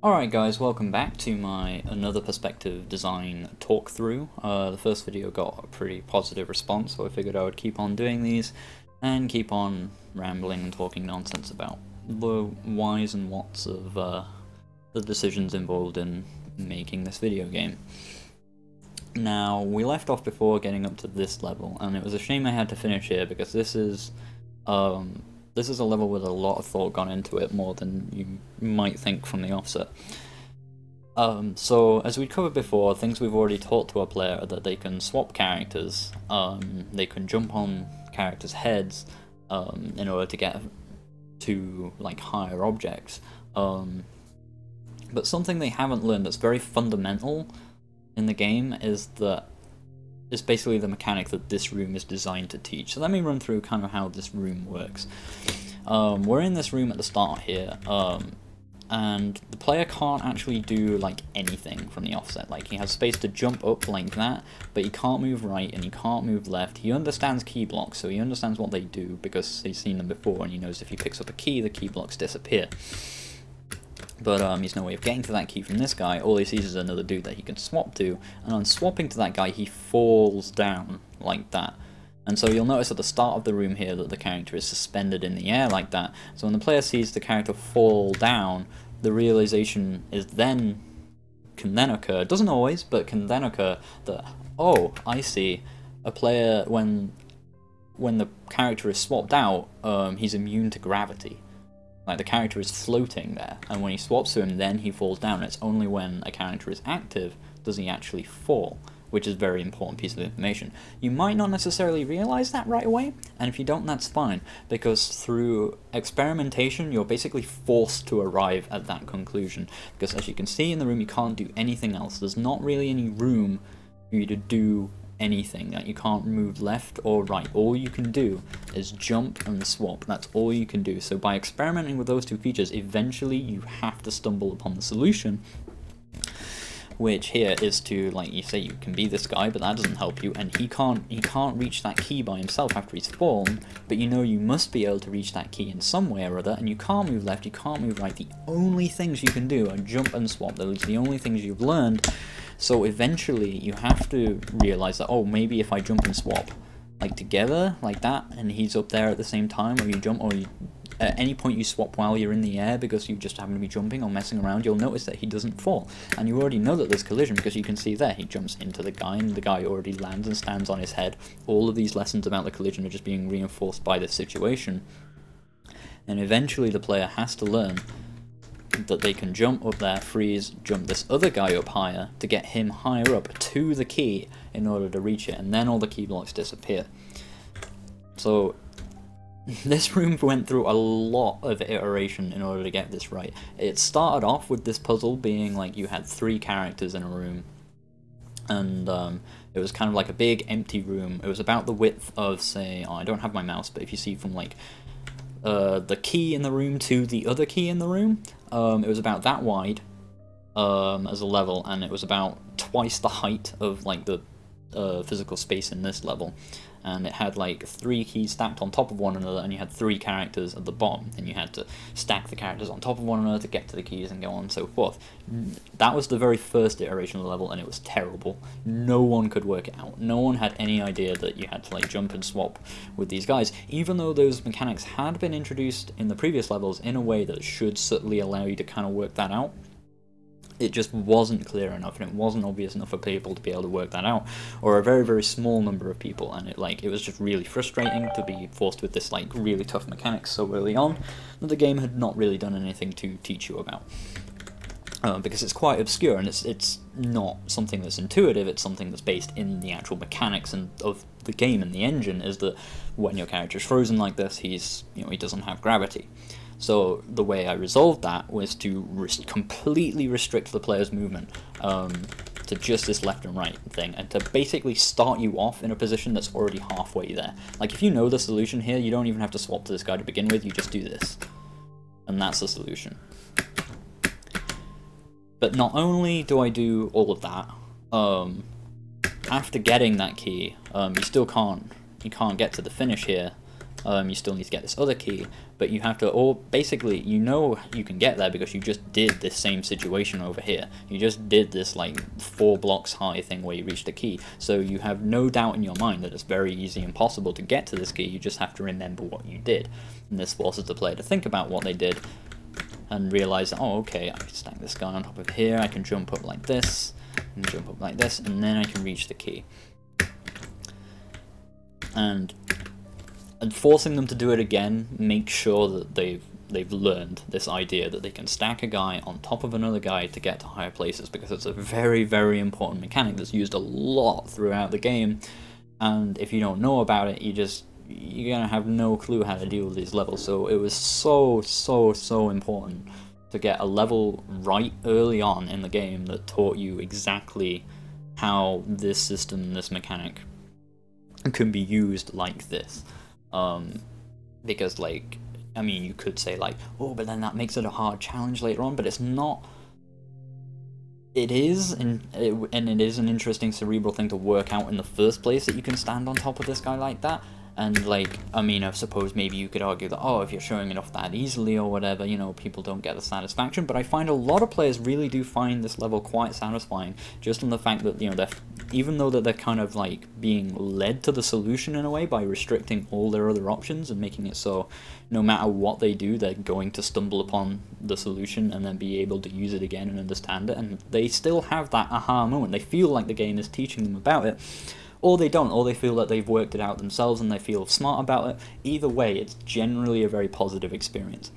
Alright guys, welcome back to my Another Perspective design talk-through. The first video got a pretty positive response, so I figured I would keep on doing these and keep on rambling and talking nonsense about the whys and whats of the decisions involved in making this video game. Now, we left off before getting up to this level, and it was a shame I had to finish here because this is a level with a lot of thought gone into it, more than you might think from the offset. So, as we covered before, things we've already taught to our player are that they can swap characters, they can jump on characters' heads in order to get to like higher objects. But something they haven't learned that's very fundamental in the game is basically the mechanic that this room is designed to teach. So let me run through kind of how this room works. We're in this room at the start here, and the player can't actually do like anything from the offset. Like, he has space to jump up like that, but he can't move right and he can't move left. He understands key blocks, so he understands what they do because he's seen them before, and he knows if he picks up a key, the key blocks disappear. But he's no way of getting to that key from this guy. All he sees is another dude that he can swap to, and on swapping to that guy he falls down like that. And so you'll notice at the start of the room here that the character is suspended in the air like that. So when the player sees the character fall down, the realization can then occur, doesn't always, but can then occur that, oh, I see, a player, when the character is swapped out, he's immune to gravity. Like, the character is floating there, and when he swaps to him, then he falls down. It's only when a character is active does he actually fall, which is a very important piece of information. You might not necessarily realize that right away, and if you don't, that's fine, because through experimentation, you're basically forced to arrive at that conclusion. Because as you can see in the room, you can't do anything else. There's not really any room for you to do anything. Like, you can't move left or right. All you can do is jump and swap. That's all you can do. So by experimenting with those two features, eventually you have to stumble upon the solution, which here is to, like, you say you can be this guy, but that doesn't help you, and he can't reach that key by himself after he's fallen, but you know you must be able to reach that key in some way or other, and you can't move left, you can't move right. The only things you can do are jump and swap. Those are the only things you've learned. So eventually you have to realize that, oh, maybe if I jump and swap like together like that, and he's up there at the same time, or you jump, or you, at any point you swap while you're in the air because you just happen to be jumping or messing around, you'll notice that he doesn't fall. And you already know that there's collision because you can see there, he jumps into the guy and the guy already lands and stands on his head. All of these lessons about the collision are just being reinforced by this situation. And eventually the player has to learn that they can jump up there, freeze, jump this other guy up higher to get him higher up to the key in order to reach it, and then all the key blocks disappear. So this room went through a lot of iteration in order to get this right. It started off with this puzzle being like you had 3 characters in a room, and it was kind of like a big empty room. It was about the width of, say, oh, I don't have my mouse, but if you see from like the key in the room to the other key in the room, it was about that wide as a level, and it was about twice the height of like the physical space in this level. And it had like 3 keys stacked on top of one another, and you had 3 characters at the bottom, and you had to stack the characters on top of one another to get to the keys and go on and so forth. That was the very first iteration of the level, and it was terrible. No one could work it out. No one had any idea that you had to like jump and swap with these guys, even though those mechanics had been introduced in the previous levels in a way that should subtly allow you to kind of work that out. It just wasn't clear enough, and it wasn't obvious enough for people to be able to work that out, or a very, very small number of people, and it was just really frustrating to be forced with this like really tough mechanics so early on that the game had not really done anything to teach you about. Because it's quite obscure, and it's not something that's intuitive, it's something that's based in the actual mechanics and of the game and the engine, is that when your character is frozen like this, he doesn't have gravity. So the way I resolved that was to completely restrict the player's movement to just this left and right thing, and to basically start you off in a position that's already halfway there. Like, if you know the solution here, you don't even have to swap to this guy to begin with, you just do this. And that's the solution. But not only do I do all of that, after getting that key, you can't get to the finish here, You still need to get this other key, but you have to, or basically, you know you can get there because you just did this same situation over here. You just did this like 4 blocks high thing where you reached a key, so you have no doubt in your mind that it's very easy and possible to get to this key. You just have to remember what you did, and this forces the player to think about what they did and realize, oh, okay, I can stack this guy on top of here, I can jump up like this, and jump up like this, and then I can reach the key. And forcing them to do it again makes sure that they've learned this idea that they can stack a guy on top of another guy to get to higher places, because it's a very, very important mechanic that's used a lot throughout the game, and if you don't know about it, you're gonna have no clue how to deal with these levels. So it was so important to get a level right early on in the game that taught you exactly how this system, this mechanic, can be used like this. Because, like, I mean, you could say, like, oh, but then that makes it a hard challenge later on, but it's not. It is, and it is an interesting cerebral thing to work out in the first place, that you can stand on top of this guy like that. And, like, I mean, I suppose maybe you could argue that, oh, if you're showing it off that easily or whatever, you know, people don't get the satisfaction, but I find a lot of players really do find this level quite satisfying, just on the fact that, you know, even though that they're kind of, like, being led to the solution in a way by restricting all their other options and making it so no matter what they do, they're going to stumble upon the solution and then be able to use it again and understand it, and they still have that aha moment. They feel like the game is teaching them about it. Or they don't, or they feel that they've worked it out themselves and they feel smart about it. Either way, it's generally a very positive experience.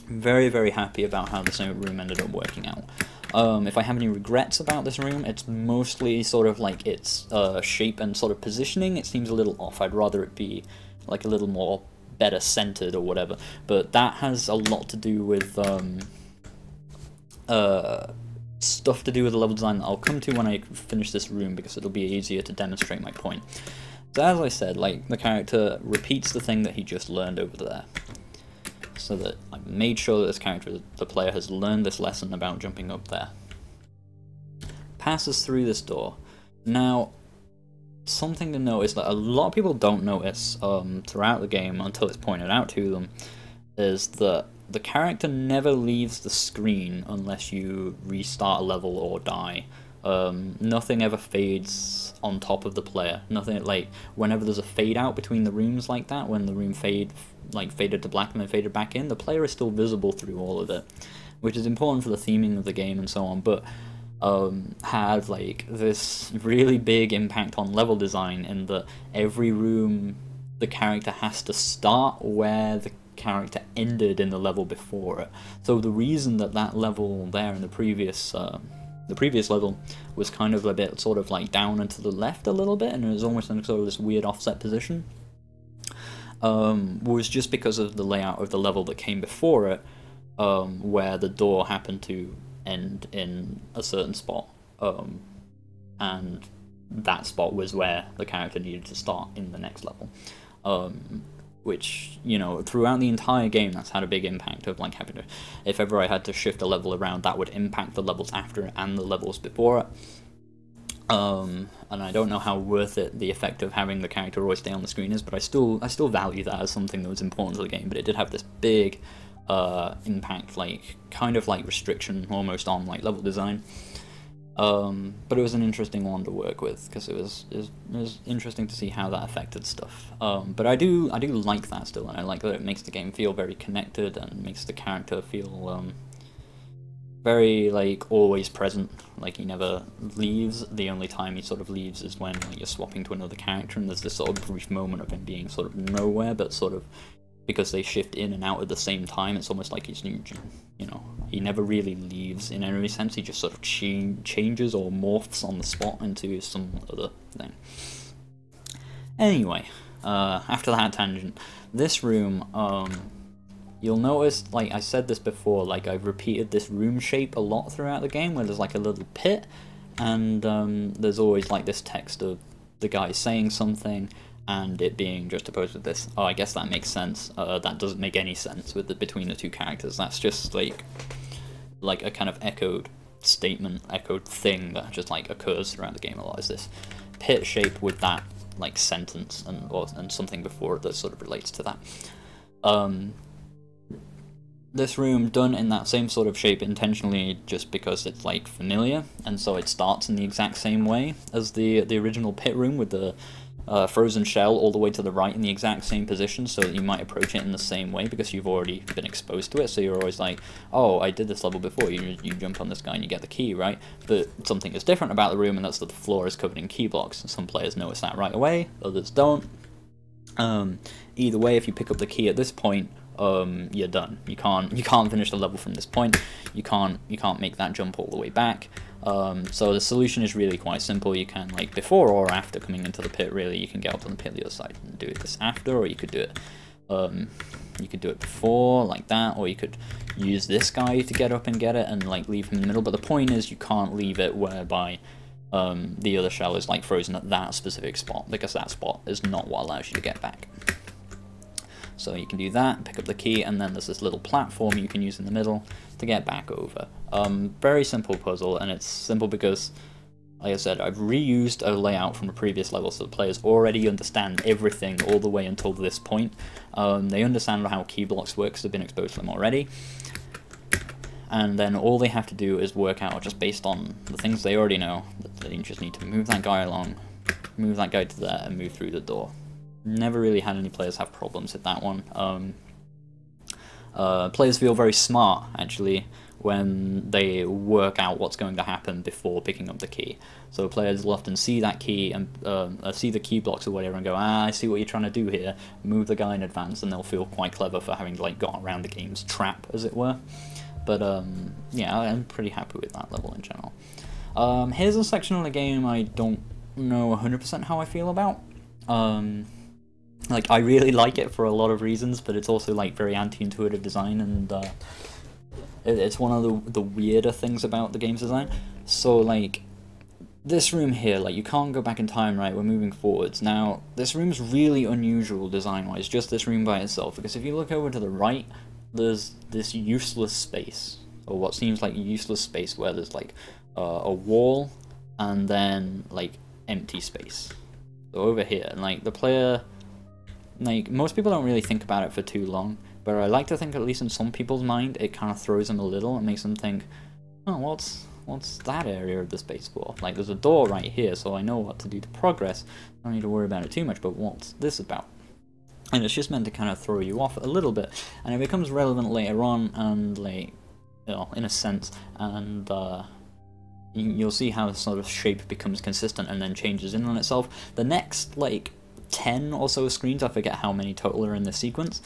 Very, very happy about how this room ended up working out. If I have any regrets about this room, it's mostly sort of like its shape and sort of positioning. It seems a little off. I'd rather it be like a little more better centered or whatever. But that has a lot to do with stuff to do with the level design that I'll come to when I finish this room, because it'll be easier to demonstrate my point. So as I said, like, the character repeats the thing that he just learned over there. So that I made sure that this character, the player, has learned this lesson about jumping up there. Passes through this door. Now, something to notice that a lot of people don't notice throughout the game until it's pointed out to them, is that the character never leaves the screen unless you restart a level or die. Nothing ever fades on top of the player. Nothing, like, whenever there's a fade out between the rooms like that, when the room faded to black and then faded back in, the player is still visible through all of it, which is important for the theming of the game and so on, but had, like, this really big impact on level design in that every room the character has to start where the character ended in the level before it. So the reason that that level there in the previous level was kind of a bit sort of like down and to the left a little bit, and it was almost in sort of this weird offset position, was just because of the layout of the level that came before it, where the door happened to end in a certain spot, and that spot was where the character needed to start in the next level. Which, you know, throughout the entire game, that's had a big impact of, like, having to, if ever I had to shift a level around, that would impact the levels after it and the levels before it. And I don't know how worth it the effect of having the character always stay on the screen is, but I still value that as something that was important to the game. But it did have this big impact, like, kind of like restriction almost on, like, level design. But it was an interesting one to work with, because it was interesting to see how that affected stuff. But I do like that still, and I like that it makes the game feel very connected and makes the character feel very, like, always present. Like, he never leaves. The only time he sort of leaves is when, like, you're swapping to another character, and there's this sort of brief moment of him being sort of nowhere, but sort of, because they shift in and out at the same time, it's almost like he's, you know, he never really leaves in any sense. He just sort of changes or morphs on the spot into some other thing. Anyway, after that tangent, this room, you'll notice, like I said this before, like, I've repeated this room shape a lot throughout the game, where there's like a little pit, and there's always like this text of the guy saying something, and it being juxtaposed with this. Oh, I guess that makes sense. That doesn't make any sense with between the two characters. That's just like a kind of echoed statement, echoed thing that just, like, occurs throughout the game a lot, is this pit shape with that like sentence and something before it that sort of relates to that. This room done in that same sort of shape intentionally just because it's like familiar, and so it starts in the exact same way as the original pit room with the frozen shell all the way to the right in the exact same position, so that you might approach it in the same way because you've already been exposed to it, so you're always like, oh, I did this level before, you jump on this guy and you get the key, right? But something is different about the room, and that's that the floor is covered in key blocks. Some players notice that right away, others don't. Either way, if you pick up the key at this point, you're done. You can't finish the level from this point. You can't make that jump all the way back. So the solution is really quite simple. You can, like, before or after coming into the pit, really, you can get up on the pit the other side and do this after, or you could do it before, like that, or you could use this guy to get up and get it and like leave him in the middle. But the point is, you can't leave it whereby the other shell is like frozen at that specific spot, because that spot is not what allows you to get back. So you can do that, pick up the key, and then there's this little platform you can use in the middle to get back over. Very simple puzzle, and it's simple because, like I said, I've reused a layout from the previous level, so the players already understand everything all the way until this point. They understand how key blocks work because they've been exposed to them already. And then all they have to do is work out, just based on the things they already know, that they just need to move that guy along, move that guy to there, and move through the door. Never really had any players have problems with that one. Players feel very smart, actually, when they work out what's going to happen before picking up the key. So players will often see that key and see the key blocks or whatever and go, I see what you're trying to do here, move the guy in advance, and they'll feel quite clever for having like got around the game's trap, as it were. But yeah, I'm pretty happy with that level in general. Here's a section of the game I don't know 100% how I feel about. Like, I really like it for a lot of reasons, but it's also like very anti-intuitive design, and it's one of the weirder things about the game's design. So like, this room here, like, you can't go back in time, right? We're moving forwards. Now, this room's really unusual design-wise, just this room by itself, because if you look over to the right, there's this useless space, or what seems like a useless space, where there's like a wall and then like empty space. So over here, and like the player, like, most people don't really think about it for too long, but I like to think, at least in some people's mind, it kind of throws them a little and makes them think, oh, what's that area of the space for? Like, there's a door right here, so I know what to do to progress. I don't need to worry about it too much, but what's this about? And it's just meant to kind of throw you off a little bit, and it becomes relevant later on, and like, you know, in a sense, and you'll see how the sort of shape becomes consistent and then changes in on itself. The next, like, 10 or so screens, I forget how many total are in this sequence,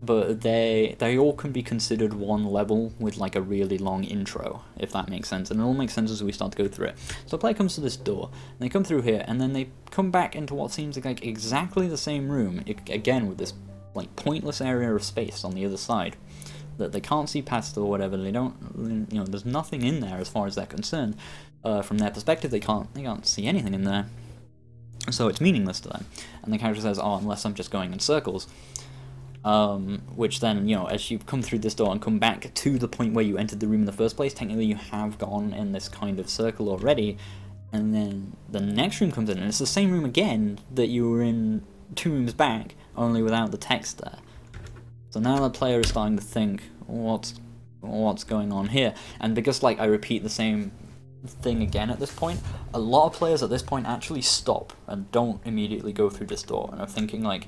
but they all can be considered one level with like a really long intro, if that makes sense, and it all makes sense as we start to go through it. So the player comes to this door, and they come through here, and then they come back into what seems like exactly the same room, again with this like pointless area of space on the other side that they can't see past or whatever. They don't, you know, there's nothing in there as far as they're concerned. From their perspective, they can't see anything in there. So it's meaningless to them, and the character says, oh, unless I'm just going in circles. Which then, you know, as you come through this door and come back to the point where you entered the room in the first place, technically you have gone in this kind of circle already, and then the next room comes in, and it's the same room again that you were in 2 rooms back, only without the text there. So now the player is starting to think, what's going on here? And because, like, I repeat the same thing again at this point, a lot of players at this point actually stop and don't immediately go through this door and are thinking like,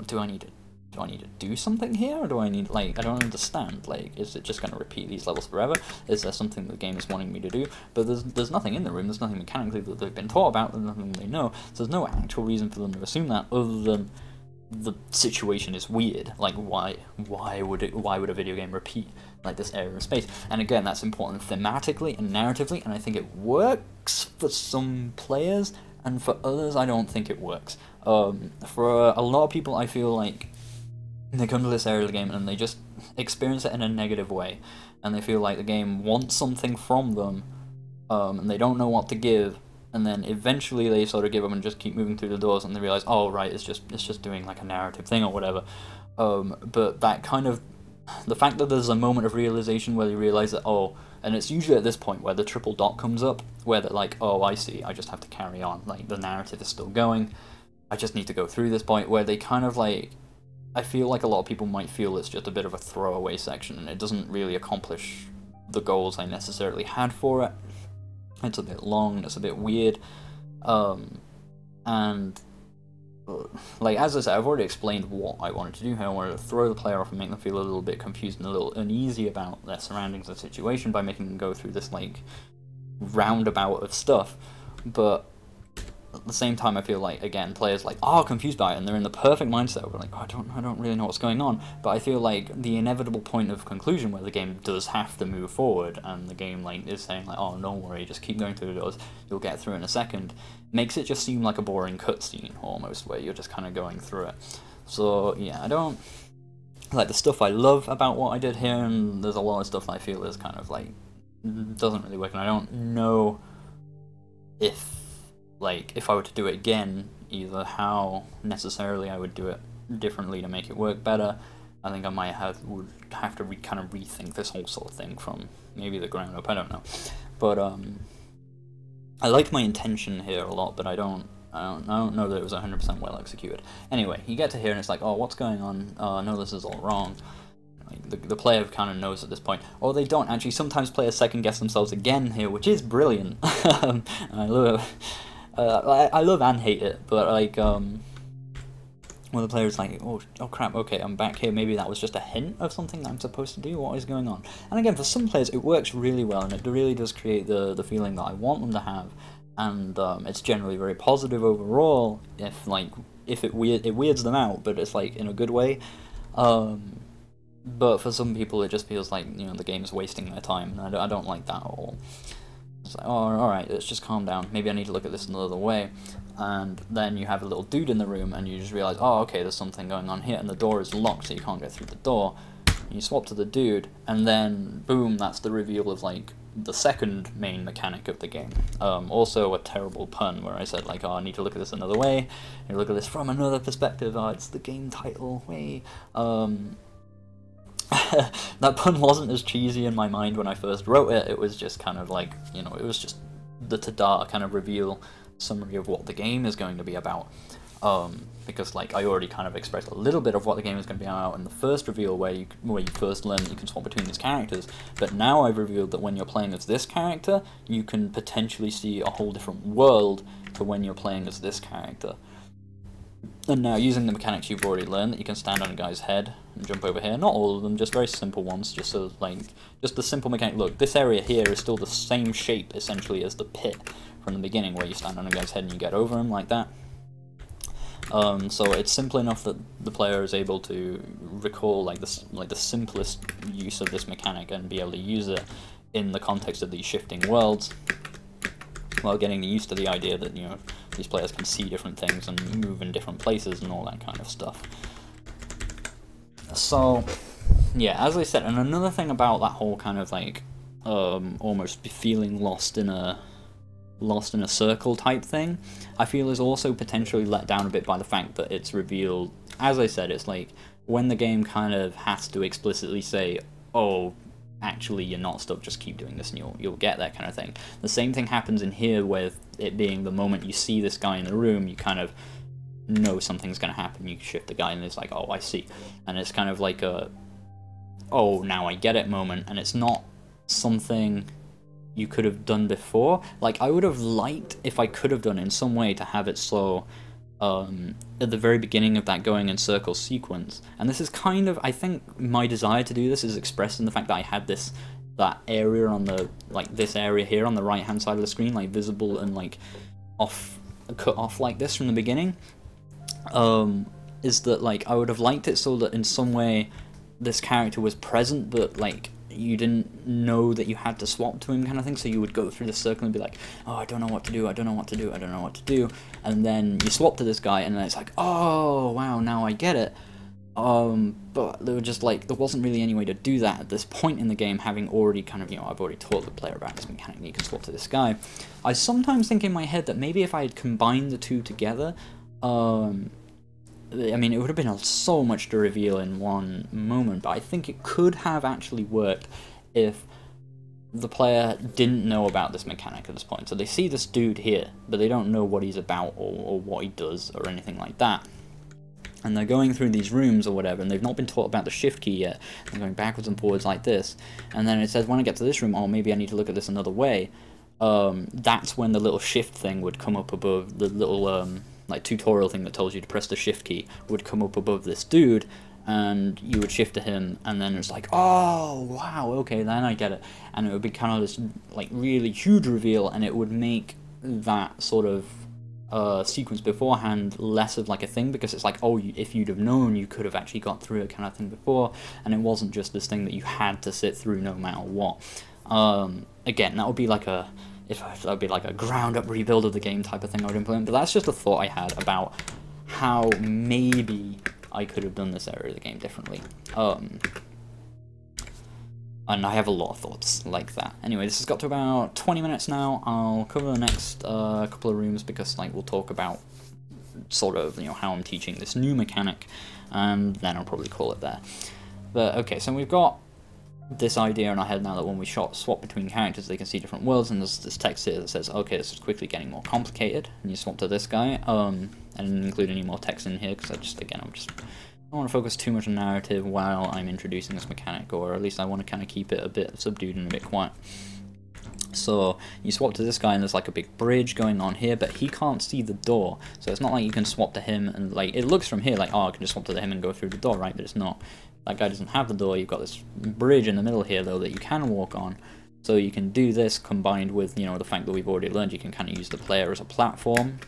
do I need to do something here, or do I need, like, I don't understand, like, is it just going to repeat these levels forever? Is there something the game is wanting me to do? But there's nothing in the room, there's nothing mechanically that they've been taught about, there's nothing they know, so there's no actual reason for them to assume that, other than the situation is weird. Like, why would a video game repeat like this area of space? And again, that's important thematically and narratively, and I think it works for some players, and for others I don't think it works. For a lot of people, I feel like they come to this area of the game and they just experience it in a negative way, and they feel like the game wants something from them, and they don't know what to give, and then eventually they sort of give up and just keep moving through the doors, and they realize, oh right, it's just doing like a narrative thing or whatever. But that kind of, the fact that there's a moment of realization where they realize that, oh, and it's usually at this point where the triple dot comes up, where they're like, oh, I see, I just have to carry on, like the narrative is still going. I just need to go through this point where they kind of like, I feel like a lot of people might feel it's just a bit of a throwaway section and it doesn't really accomplish the goals I necessarily had for it. It's a bit long, it's a bit weird, and like, as I said, I've already explained what I wanted to do here. I wanted to throw the player off and make them feel a little bit confused and a little uneasy about their surroundings and situation by making them go through this like roundabout of stuff, but at the same time, I feel like, again, players like are confused by it, and they're in the perfect mindset of like, oh, I don't really know what's going on. But I feel like the inevitable point of conclusion where the game does have to move forward, and the game like is saying like, oh, don't worry, just keep going through the doors, you'll get through in a second, makes it just seem like a boring cutscene almost, where you're just kind of going through it. So yeah, I don't like the stuff I love about what I did here, and there's a lot of stuff I feel is kind of like doesn't really work, and I don't know if I were to do it again, either how necessarily I would do it differently to make it work better. I think I would have to kind of rethink this whole sort of thing from maybe the ground up. I don't know, but I like my intention here a lot, but I don't know that it was 100% well executed. Anyway, you get to here and it's like, oh, what's going on? No, this is all wrong. Like, the player kind of knows at this point, or they don't actually. Sometimes players second guess themselves again here, which is brilliant. I love it. I love and hate it, but like when the player's like, oh crap, okay, I'm back here, maybe that was just a hint of something that I'm supposed to do, what is going on? And again, for some players it works really well, and it really does create the feeling that I want them to have, and it's generally very positive overall, if it weirds them out, but it's like in a good way. But for some people it just feels like, you know, the game's wasting their time, and I don't like that at all. It's like, oh, alright, let's just calm down, maybe I need to look at this another way. And then you have a little dude in the room, and you just realize, oh, okay, there's something going on here, and the door is locked, so you can't get through the door. And you swap to the dude, and then, boom, that's the reveal of, like, the second main mechanic of the game. Also a terrible pun, where I said, like, oh, I need to look at this another way, and look at this from another perspective, oh, it's the game title, way. That pun wasn't as cheesy in my mind when I first wrote it. It was just kind of like, you know, it was just the ta-da kind of reveal summary of what the game is going to be about. Because like I already kind of expressed a little bit of what the game is going to be about in the first reveal, where you first learn that you can swap between these characters. But now I've revealed that when you're playing as this character, you can potentially see a whole different world to when you're playing as this character. And now, using the mechanics you've already learned, that you can stand on a guy's head and jump over here. Not all of them, just very simple ones, just so, like, just the simple mechanic. Look, this area here is still the same shape, essentially, as the pit from the beginning, where you stand on a guy's head and you get over him, like that. So it's simple enough that the player is able to recall, like the simplest use of this mechanic and be able to use it in the context of these shifting worlds, while getting used to the idea that, you know, these players can see different things and move in different places and all that kind of stuff. So, yeah, as I said, and another thing about that whole kind of like almost feeling lost in a circle type thing, I feel is also potentially let down a bit by the fact that it's revealed. As I said, it's like when the game kind of has to explicitly say, oh, actually you're not stuck, just keep doing this and you'll get that kind of thing. The same thing happens in here with it being the moment you see this guy in the room, you kind of know something's going to happen, you shift the guy and it's like, oh, I see. And it's kind of like a, oh, now I get it moment, and it's not something you could have done before. Like, I would have liked, if I could have done it in some way, to have it so at the very beginning of that going in circle sequence, and this is kind of, I think my desire to do this is expressed in the fact that I had that area on the, like this area here on the right hand side of the screen, like visible and like cut off like this from the beginning, is that like I would have liked it so that in some way this character was present, but like you didn't know that you had to swap to him kind of thing, so you would go through the circle and be like, oh, I don't know what to do, I don't know what to do, I don't know what to do, and then you swap to this guy and then it's like, oh, wow, now I get it. But there wasn't really any way to do that at this point in the game, having already kind of, you know, I've already taught the player about this mechanic, you can swap to this guy. I sometimes think in my head that maybe if I had combined the two together, I mean, it would have been so much to reveal in one moment, but I think it could have actually worked if the player didn't know about this mechanic at this point. So they see this dude here, but they don't know what he's about or what he does or anything like that. And they're going through these rooms or whatever, and they've not been taught about the shift key yet. They're going backwards and forwards like this. And then it says, when I get to this room, oh, maybe I need to look at this another way. That's when the little shift thing would come up above, the little like tutorial thing that tells you to press the shift key would come up above this dude, and you would shift to him, and then it's like, oh, wow, okay, then I get it. And it would be kind of this like really huge reveal, and it would make that sort of sequence beforehand less of like a thing, because it's like, oh, if you'd have known, you could have actually got through it kind of thing before, and it wasn't just this thing that you had to sit through no matter what. Again, that would be like a ground up rebuild of the game type of thing I would implement, but that's just a thought I had about how maybe I could have done this area of the game differently. And I have a lot of thoughts like that. Anyway, this has got to about 20 minutes now. I'll cover the next couple of rooms, because like we'll talk about sort of, you know, how I'm teaching this new mechanic, and then I'll probably call it there. But okay, so we've got this idea in our head now that when we swap between characters, they can see different worlds, and there's this text here that says, okay, this is quickly getting more complicated, and you swap to this guy, and include any more text in here, because I don't want to focus too much on narrative while I'm introducing this mechanic, or at least I want to kind of keep it a bit subdued and a bit quiet. So you swap to this guy, and there's like a big bridge going on here, but he can't see the door, so it's not like you can swap to him and like, it looks from here like, oh, I can just swap to him and go through the door, right? But it's not. That guy doesn't have the door. You've got this bridge in the middle here though that you can walk on, so you can do this combined with, you know, the fact that we've already learned you can kind of use the player as a platform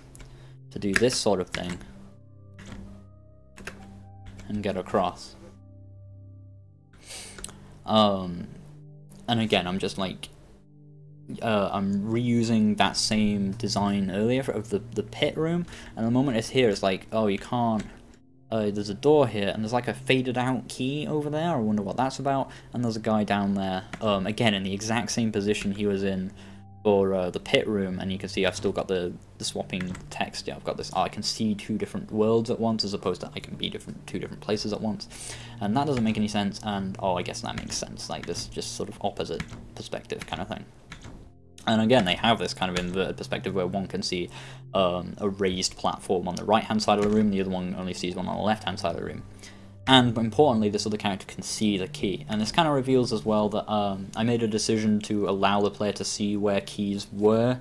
to do this sort of thing and get across. And again, I'm just like, I'm reusing that same design earlier of the pit room, and the moment it's here, it's like, oh, you can't, there's a door here, and there's like a faded out key over there, I wonder what that's about, and there's a guy down there, again, in the exact same position he was in for the pit room, and you can see I've still got the swapping text. Yeah, I've got this, I can see two different worlds at once, as opposed to I can be two different places at once, and that doesn't make any sense, and oh, I guess that makes sense, like this just sort of opposite perspective kind of thing. And again, they have this kind of inverted perspective where one can see a raised platform on the right-hand side of the room, the other one only sees one on the left-hand side of the room. And importantly, this other character can see the key. And this kind of reveals as well that I made a decision to allow the player to see where keys were,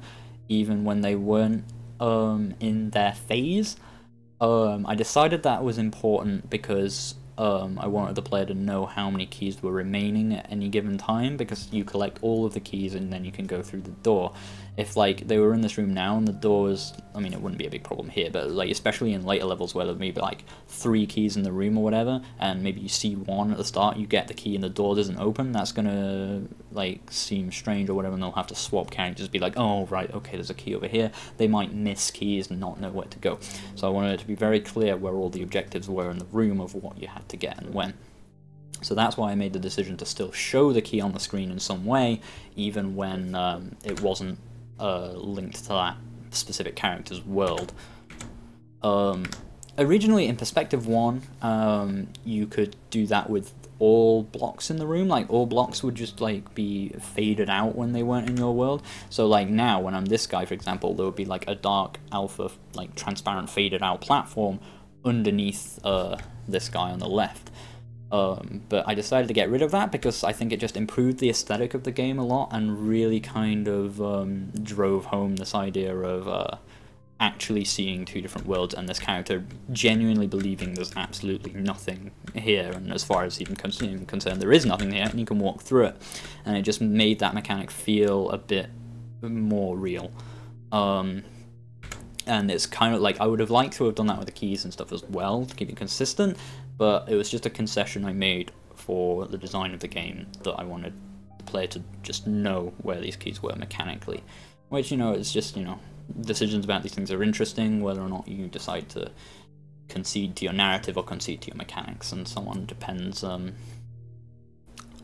even when they weren't in their phase. I decided that was important because I wanted the player to know how many keys were remaining at any given time, because you collect all of the keys and then you can go through the door. If like they were in this room now and the door was, I mean, it wouldn't be a big problem here, but like especially in later levels where there may be like 3 keys in the room or whatever, and maybe you see one at the start, you get the key and the door doesn't open, that's gonna like seem strange or whatever, and they'll have to swap characters, be like, oh right, okay, there's a key over here. They might miss keys and not know where to go. So I wanted it to be very clear where all the objectives were in the room of what you had to get and when. So that's why I made the decision to still show the key on the screen in some way, even when it wasn't linked to that specific character's world. Originally in Perspective 1, you could do that with all blocks in the room, like all blocks would just like be faded out when they weren't in your world. So like now, when I'm this guy, for example, there would be like a dark alpha, like transparent faded out platform underneath this guy on the left. But I decided to get rid of that because I think it just improved the aesthetic of the game a lot and really kind of drove home this idea of actually seeing 2 different worlds and this character genuinely believing there's absolutely nothing here, and as far as he's concerned there is nothing here and you can walk through it, and it just made that mechanic feel a bit more real. And it's kind of like, I would have liked to have done that with the keys and stuff as well to keep it consistent, but it was just a concession I made for the design of the game, that I wanted the player to just know where these keys were mechanically. Which, you know, it's just, you know, decisions about these things are interesting, whether or not you decide to concede to your narrative or concede to your mechanics and so on depends a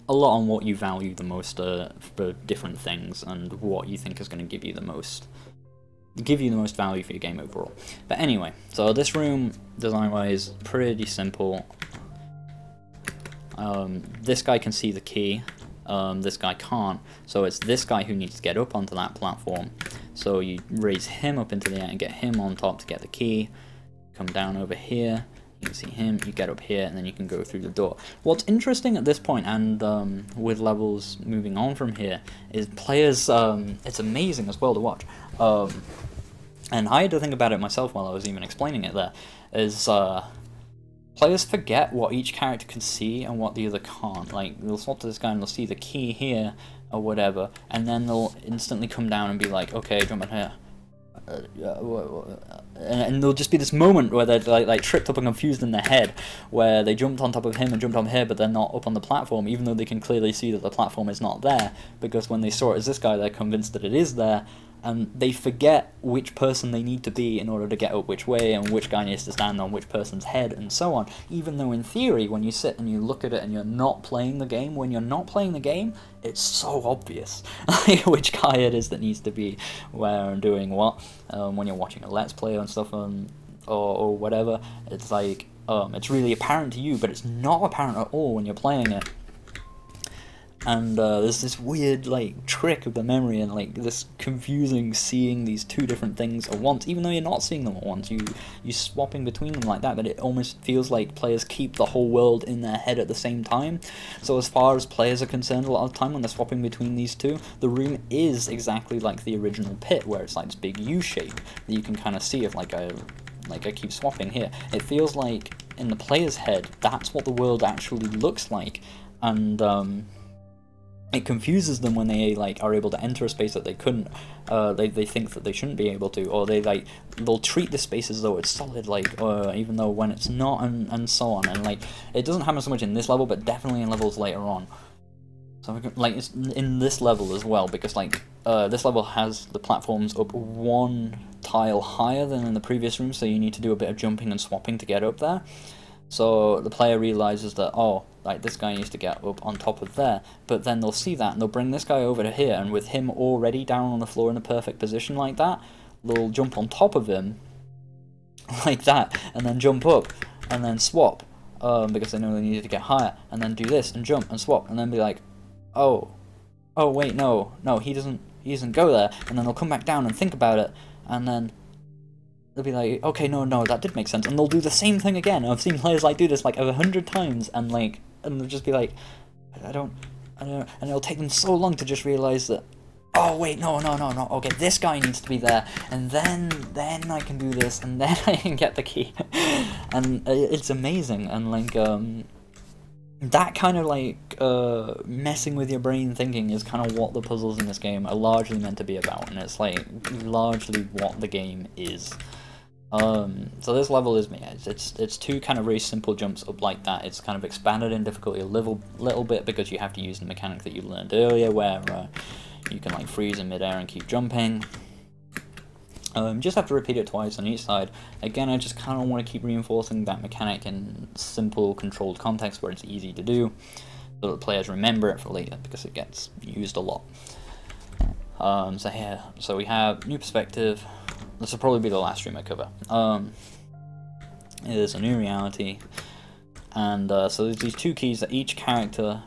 lot on what you value the most for different things and what you think is going to give you the most value for your game overall. But anyway, so this room, design-wise, pretty simple. This guy can see the key, this guy can't. So it's this guy who needs to get up onto that platform. So you raise him up into the air and get him on top to get the key. Come down over here. You can see him, you get up here, and then you can go through the door. What's interesting at this point, and with levels moving on from here, is players, it's amazing as well to watch. And I had to think about it myself while I was even explaining it there, is players forget what each character can see and what the other can't. Like, they'll swap to this guy and they'll see the key here, or whatever, and then they'll instantly come down and be like, okay, jump in here. And there'll just be this moment where they're like tripped up and confused in their head, where they jumped on top of him and jumped on here, but they're not up on the platform, even though they can clearly see that the platform is not there, because when they saw it as this guy, they're convinced that it is there, and they forget which person they need to be in order to get up which way, and which guy needs to stand on which person's head, and so on. Even though in theory, when you sit and you look at it and you're not playing the game, when you're not playing the game, it's so obvious which guy it is that needs to be where and doing what. When you're watching a Let's Play and stuff, or whatever, it's like, it's really apparent to you, but it's not apparent at all when you're playing it. And there's this weird, like, trick of the memory, and, like, this confusing seeing these two different things at once, even though you're not seeing them at once. You swapping between them like that, but it almost feels like players keep the whole world in their head at the same time. So as far as players are concerned, a lot of the time when they're swapping between these two, the room is exactly like the original pit, where it's like this big U shape that you can kind of see if, like I keep swapping here. It feels like in the player's head, that's what the world actually looks like, and it confuses them when they like are able to enter a space that they couldn't. They think that they shouldn't be able to, or they'll treat the space as though it's solid, like even though when it's not, and so on. And like, it doesn't happen so much in this level, but definitely in levels later on. So like, it's in this level as well, because like this level has the platforms up one tile higher than in the previous room, so you need to do a bit of jumping and swapping to get up there. So the player realizes that, oh, like, this guy needs to get up on top of there, but then they'll see that and they'll bring this guy over to here, and with him already down on the floor in a perfect position like that, they'll jump on top of him like that, and then jump up and then swap, because they know they need to get higher, and then do this and jump and swap, and then be like, oh wait, no, he doesn't go there, and then they'll come back down and think about it, and then they'll be like, okay, no, that did make sense, and they'll do the same thing again. I've seen players like do this like 100 times, and like, and they'll just be like, I don't, and it'll take them so long to just realize that, oh wait, no, okay, this guy needs to be there, and then I can do this, and then I can get the key, and it's amazing, and like, that kind of like messing with your brain thinking is kind of what the puzzles in this game are largely meant to be about, and it's like largely what the game is. So this level is it's two kind of very simple jumps up like that. It's kind of expanded in difficulty a little bit because you have to use the mechanic that you learned earlier, where you can like freeze in midair and keep jumping. Just have to repeat it twice on each side. Again, I just kind of want to keep reinforcing that mechanic in simple, controlled context where it's easy to do, so that players remember it for later, because it gets used a lot. So here, so we have new perspective. This will probably be the last stream I cover. It is a new reality, and so there's these two keys that each character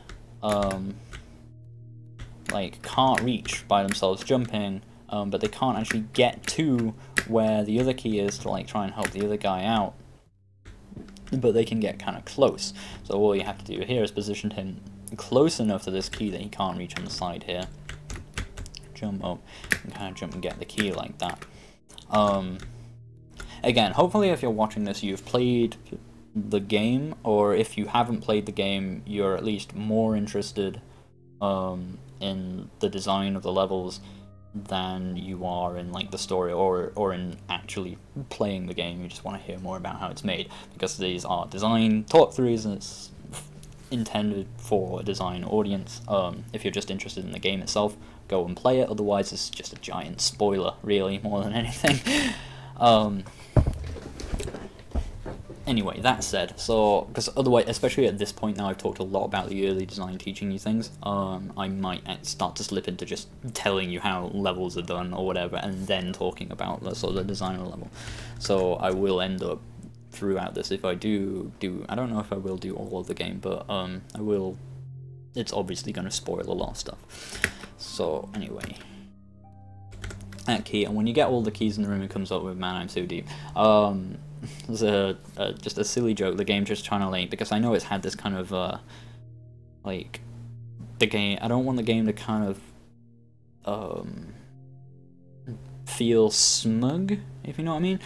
like can't reach by themselves jumping. But they can't actually get to where the other key is to like try and help the other guy out. But they can get kind of close. So all you have to do here is position him close enough to this key that he can't reach on the side here. Jump up and kind of jump and get the key like that. Again, hopefully if you're watching this, you've played the game, or if you haven't played the game, you're at least more interested in the design of the levels than you are in like the story, or in actually playing the game. You just want to hear more about how it's made, because these are design talkthroughs and it's intended for a design audience. If you're just interested in the game itself, go and play it, otherwise it's just a giant spoiler, really, more than anything. Anyway, that said, so, because otherwise, especially at this point now, I've talked a lot about the early design teaching you things, I might start to slip into just telling you how levels are done or whatever, and then talking about the sort of design of the level. So I will end up, throughout this, if I do, I don't know if I will do all of the game, but I will it's obviously going to spoil a lot of stuff. So anyway, that key, and when you get all the keys in the room, it comes up with "Man, I'm so deep." There's just a silly joke. The game just trying to like, because I know it's had this kind of like the game. I don't want the game to kind of feel smug, if you know what I mean.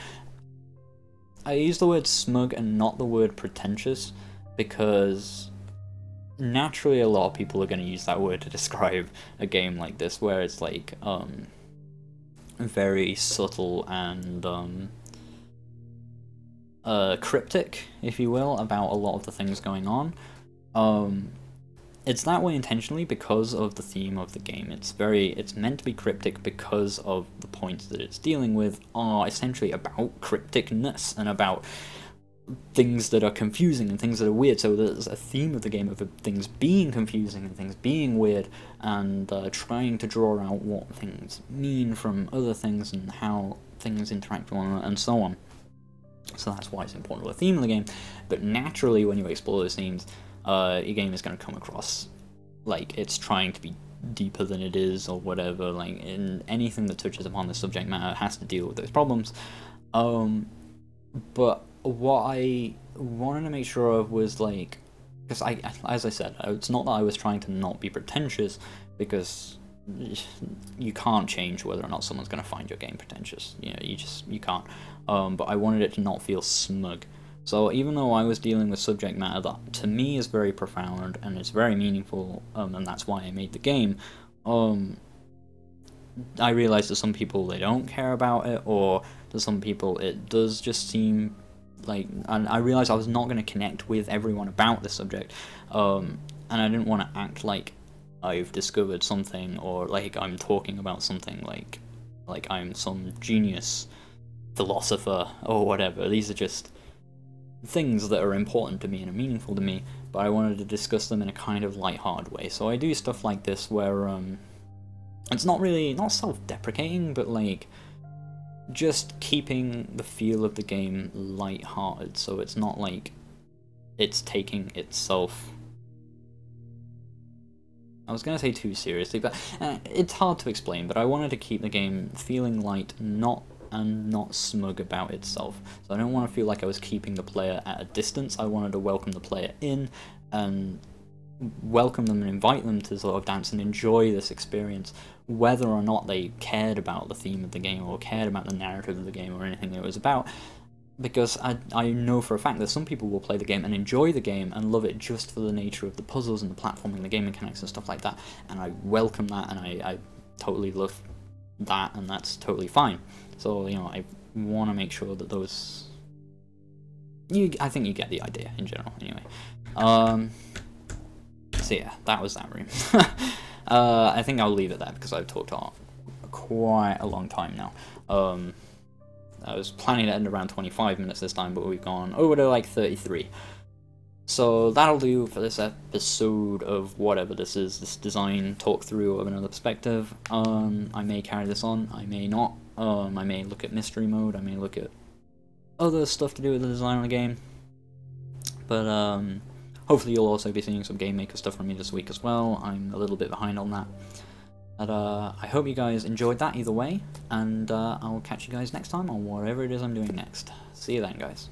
I use the word smug and not the word pretentious because naturally a lot of people are going to use that word to describe a game like this, where it's like very subtle and cryptic, if you will, about a lot of the things going on. It's that way intentionally because of the theme of the game. It's meant to be cryptic because of the points that it's dealing with are essentially about crypticness and about things that are confusing and things that are weird. So there's a theme of the game of things being confusing and things being weird, and trying to draw out what things mean from other things and how things interact with one another and so on. So that's why it's important to the theme of the game. But naturally, when you explore those themes, your game is going to come across like it's trying to be deeper than it is, or whatever. Like, in anything that touches upon the subject matter has to deal with those problems. But what I wanted to make sure of was, like, because as I said, it's not that I was trying to not be pretentious, because you can't change whether or not someone's going to find your game pretentious. You know, you can't. But I wanted it to not feel smug. So even though I was dealing with subject matter that to me is very profound and it's very meaningful, and that's why I made the game, I realized that some people, they don't care about it, or to some people it does just seem like, and I realized I was not going to connect with everyone about this subject, and I didn't want to act like I've discovered something, or like I'm talking about something like I'm some genius philosopher or whatever. These are just things that are important to me and are meaningful to me, but I wanted to discuss them in a kind of light-hearted way. So I do stuff like this where it's not self-deprecating, but like just keeping the feel of the game light-hearted, so it's not like it's taking itself, I was going to say too seriously, but it's hard to explain. But I wanted to keep the game feeling light, not smug about itself. So I don't want to feel like I was keeping the player at a distance. I wanted to welcome the player in and welcome them and invite them to sort of dance and enjoy this experience, whether or not they cared about the theme of the game or cared about the narrative of the game or anything it was about. Because I know for a fact that some people will play the game and enjoy the game and love it just for the nature of the puzzles and the platforming, the game mechanics and stuff like that, and I welcome that, and I totally love that, and that's totally fine. So, you know, I want to make sure that those... I think you get the idea in general, anyway. So yeah, that was that room. I think I'll leave it there because I've talked on quite a long time now. I was planning to end around 25 minutes this time, but we've gone over to like 33. So that'll do for this episode of whatever this is, this design talk through of another perspective. I may carry this on, I may not. I may look at mystery mode, I may look at other stuff to do with the design of the game. But hopefully you'll also be seeing some Game Maker stuff from me this week as well. I'm a little bit behind on that. But I hope you guys enjoyed that either way, and I'll catch you guys next time on whatever it is I'm doing next. See you then, guys.